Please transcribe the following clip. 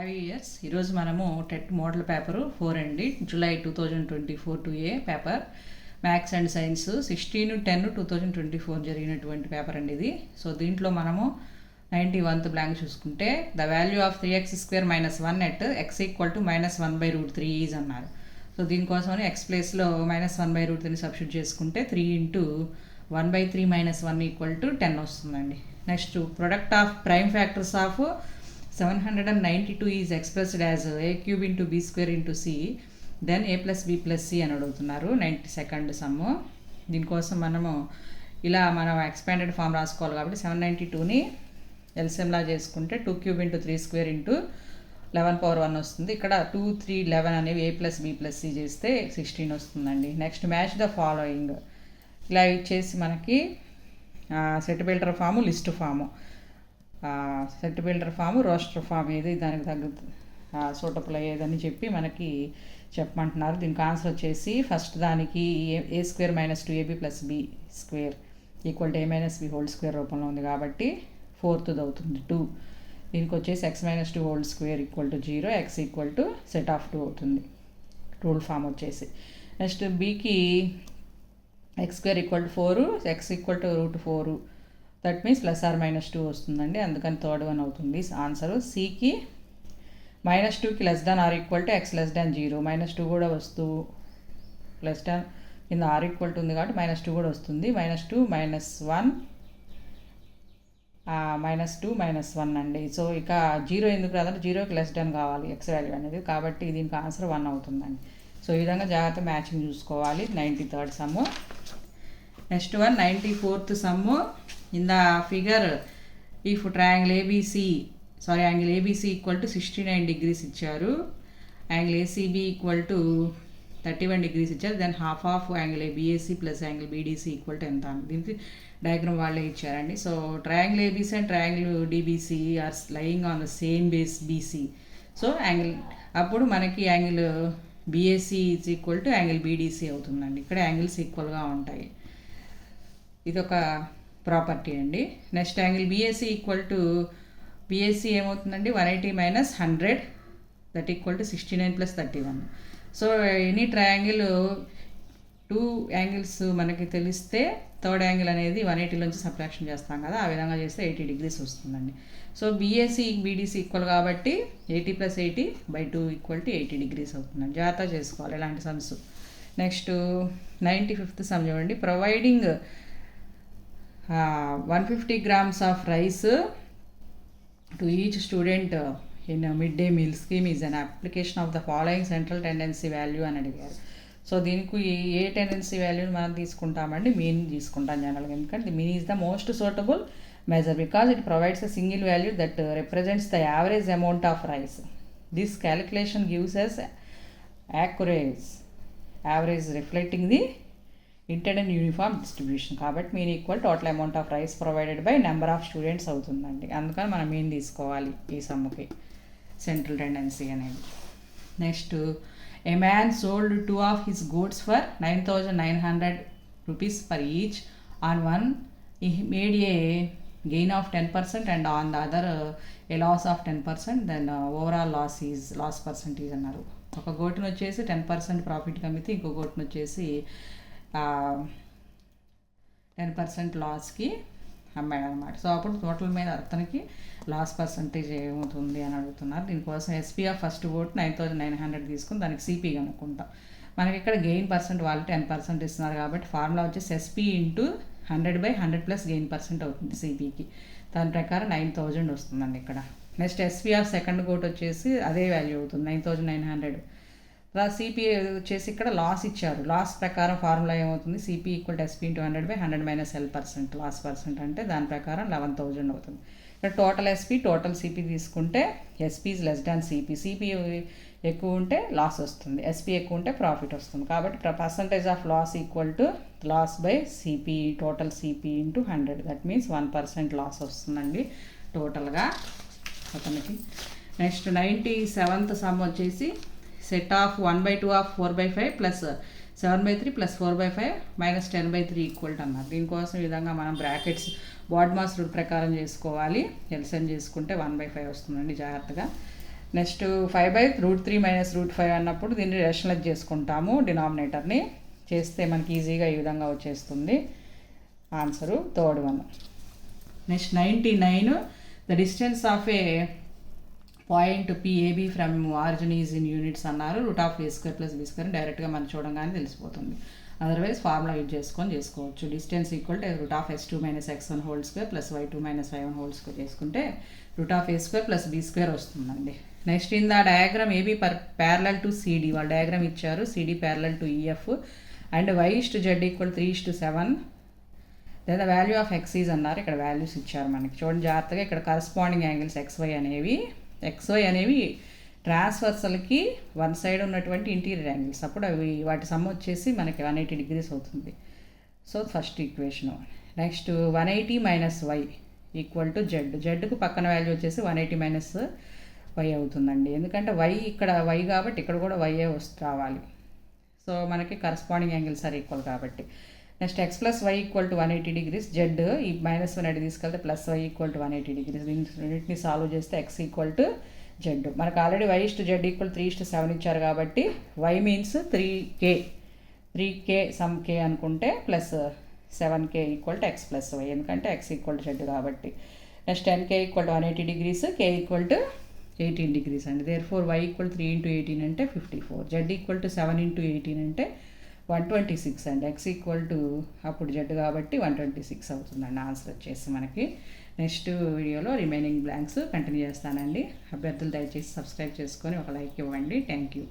Years ఈరోజు మనము TET model paper 4 అండి, July 2024 2A paper maths and science 16/10/2024 జరిగినటువంటి పేపర్ అండి ఇది. సో దీంట్లో మనము 91th బ్లాంక్ చూసుకుంటే the value of 3x² - 1 at x = -1/√3 is అన్నారు. సో దీనికోసమని ఎక్స్ ప్లేస్లో -1/√3 సబ్స్టిట్యూట్ చేసుకుంటే 3 × 1/3 - 1 = 10 వస్తుందండి. Next product of prime factors of 792 is expressed as a³ × b² × c then a + b + c అని అడుగుతున్నారు. 92nd sum. దీనికోసం మనము ఇలా మనం ఎక్స్పాండెడ్ ఫామ్ రాసుకోవాలి కాబట్టి 792ని ఎల్సిఎంలా చేసుకుంటే 2³ × 3² × 11^1 వస్తుంది. ఇక్కడ 2, 3, 11 అనేవి a + b + c చేస్తే 16 వస్తుందండి. నెక్స్ట్ మ్యాచ్ ద ఫాలోయింగ్ ఇలా ఇచ్చేసి మనకి set builder form, list form, set builder form, roster form ఏది దానికి తగ్గ సూటబుల్ అయ్యేదని చెప్పి మనకి చెప్పమంటున్నారు. దీనికి ఆన్సర్ వచ్చేసి ఫస్ట్ దానికి a² - 2ab + b² = a - b హోల్² రూపంలో ఉంది కాబట్టి 4th అవుతుంది 2. దీనికి వచ్చేసి x - 2 2 = 0, x = సెట్ ఆఫ్ 2 అవుతుంది రూల్ ఫామ్ వచ్చేసి. నెక్స్ట్ బీకి x² = 4, x = √4, that means +or -2 వస్తుందండి, అందుకని 3rd one అవుతుంది ఆన్సరు. సికి -2కి <= x <0, -2 కూడా వస్తూ కింద r = ఉంది కాబట్టి -2 కూడా వస్తుంది. -2 - 1 -2 - 1 అండి. సో ఇక 0 ఎందుకు రాదంటే 0కి <= కావాలి x వాల్యూ అనేది, కాబట్టి దీనికి ఆన్సర్ 1 అవుతుందండి. సో ఈ విధంగా జాగ్రత్త మ్యాచింగ్ చూసుకోవాలి. 93rd sum. Next one 94th sum. In the figure if angle ABC = 69 degrees ఇచ్చారు, యాంగిల్ ఏసీబీ = 31 degrees ఇచ్చారు, then half of angle BAC plus angle BDC = ఎంత అని దీనికి డయాగ్రామ్ వాళ్ళే ఇచ్చారండి. So triangle ABC and triangle DBC are lying on the same base BC. So angle అప్పుడు మనకి angle BAC = angle BDC అవుతుందండి. ఇక్కడ యాంగిల్స్ ఈక్వల్గా ఉంటాయి, ఇది ఒక ప్రాపర్టీ అండి. నెక్స్ట్ యాంగిల్ బిఏసి ఏమవుతుందండి 180 - 100 that = 69 + 31. So any triangle 2 angles మనకి తెలిస్తే 3rd యాంగిల్ అనేది 180లోంచి సబ్ట్రాక్షన్ చేస్తాం కదా, ఆ విధంగా చేస్తే 80 degrees వస్తుందండి. సో బిఏసి బీడీసీ ఈక్వల్ కాబట్టి 80 + 80/2 = 80 degrees అవుతుందండి. జాగ్రత్త చేసుకోవాలి ఇలాంటి సమ్స్. నెక్స్ట్ 95th సమ్ చూడండి. Providing 150 grams of rice to each student in a midday meal scheme is an application of the following central tendency value అని అడిగారు. So దీనికి ఏ tendency వాల్యూని మనం తీసుకుంటామండి, మీన్ తీసుకుంటాం జనరల్గా, ఎందుకంటే mean is the most suitable measure because it provides a single value that represents the average amount of rice. This calculation gives us accurate average reflecting the intended uniform distribution. కాబట్టి mean equal total amount of rice provided by number of students అవుతుందండి, అందుకని మనం mean తీసుకోవాలి ఈ సమ్ముకి central tendency అనేది. Next a man sold 2 of his goods for 9,900 rupees per each. On one he made a gain of 10% and on the other a loss of 10%, then overall loss percentage అన్నారు. ఒక గోటును వచ్చేసి 10% profit కమ్మితే ఇంకో గోటును వచ్చేసి 10% లాస్కి అమ్మాడు అనమాట. So అప్పుడు total మీద అతనికి లాస్ పర్సంటేజ్ ఏమవుతుంది అని అడుగుతున్నారు. దీనికోసం ఎస్పీ ఆఫ్ ఫస్ట్ ఓట్ 9,900 తీసుకుని దానికి సిపి కనుక్కుంటాం. మనకి ఇక్కడ గెయిన్ పర్సెంట్ వాళ్ళు 10% ఇస్తున్నారు కాబట్టి ఫార్ములా వచ్చేసి ఎస్పీ × 100/100 + గెయిన్ పర్సెంట్ అవుతుంది సిపికి. దాని ప్రకారం 9,000 వస్తుందండి ఇక్కడ. Next SP of second goat వచ్చేసి అదే వాల్యూ అవుతుంది 9,900. సిపి వచ్చేసి ఇక్కడ లాస్ ఇచ్చారు, లాస్ ప్రకారం ఫార్ములా ఏమవుతుంది CP = SP × 100/100 - L%. Loss percent అంటే దాని ప్రకారం 11,000 అవుతుంది. ఇక్కడ టోటల్ ఎస్పీ టోటల్ సిపి తీసుకుంటే ఎస్పీ ఈజ్ <= సిపి. సిపి ఎక్కువ ఉంటే లాస్ వస్తుంది, ఎస్పీ ఎక్కువ ఉంటే ప్రాఫిట్ వస్తుంది. కాబట్టి percentage of loss = loss CP total CP × 100, that means 1% loss వస్తుందండి టోటల్గా అతనికి. నెక్స్ట్ 97th సమ్ వచ్చేసి సెట్ ఆఫ్ 1/2 ఆఫ్ 4/5 + 7/3 + 4/5 - 10/3 = అన్నారు. దీనికోసం ఈ విధంగా మనం బ్రాకెట్స్ బాడ్మాస్ రూల్ ప్రకారం చేసుకోవాలి. ఎల్సిఎం చేసుకుంటే 1/5 వస్తుందండి జాగ్రత్తగా. నెక్స్ట్ 5/√3 - √5 అన్నప్పుడు దీన్ని రేషనలైజ్ చేసుకుంటాము డినామినేటర్ని. చేస్తే మనకి ఈజీగా ఈ విధంగా వచ్చేస్తుంది answer third one. Next 99, the distance of a point PAB from origin is in units అన్నారు. √(a² + b²) డైరెక్ట్గా మనం చూడంగానే తెలిసిపోతుంది. అదర్వైజ్ ఫార్ములా యూజ్ చేసుకోవచ్చు. Distance equal to √(x2 - x1) whole square + y2 - y1 whole square చేసుకుంటే √(a² + b² వస్తుందండి. Next in the diagram AB parallel to CD, వాళ్ళ diagram ఇచ్చారు. CD parallel to EF and y/z = 3:7. Then the value of x is అన్నారు. ఇక్కడ values ఇచ్చారు మనకి. చూడండి జాగ్రత్తగా, ఇక్కడ కరస్పాండింగ్ యాంగిల్స్ xy అనేవి ట్రాన్స్వర్సల్కి వన్ సైడ్ ఉన్నటువంటి ఇంటీరియర్ యాంగిల్స్. అప్పుడు అవి వాటి సమ్ వచ్చేసి మనకి 180 degrees అవుతుంది. So first equation. Next 180 - y = z. జెడ్కు పక్కన వాల్యూ వచ్చేసి 180 - y అవుతుందండి. ఎందుకంటే y ఇక్కడ y కాబట్టి ఇక్కడ కూడా y రావాలి. సో మనకి కరస్పాండింగ్ యాంగిల్స్ ఆర్ ఈక్వల్ కాబట్టి. Next x + y = 180 degrees. Z ఈ -1 అడి తీసుకెళ్తే +y = 180 degrees. రెండింటిని సాల్వ్ చేస్తే x = z. మనకు ఆల్రెడీ y/z = 3:7 ఇచ్చారు కాబట్టి y means 3k some k అనుకుంటే +7k = x + y, ఎందుకంటే x = z కాబట్టి. Next 10k = 180 degrees, k = 18 degrees అండి. దేర్ఫోర్ y = 3 × 18 అంటే 54, z = 7 × 18 అంటే 126 అండి. x అప్పుడు z కాబట్టి 126 అవుతుందండి ఆన్సర్ వచ్చేసి మనకి. నెక్స్ట్ వీడియోలో రిమైనింగ్ బ్లాంక్స్ కంటిన్యూ చేస్తానండి. అభ్యర్థులు దయచేసి సబ్స్క్రైబ్ చేసుకొని ఒక లైక్ ఇవ్వండి. Thank you.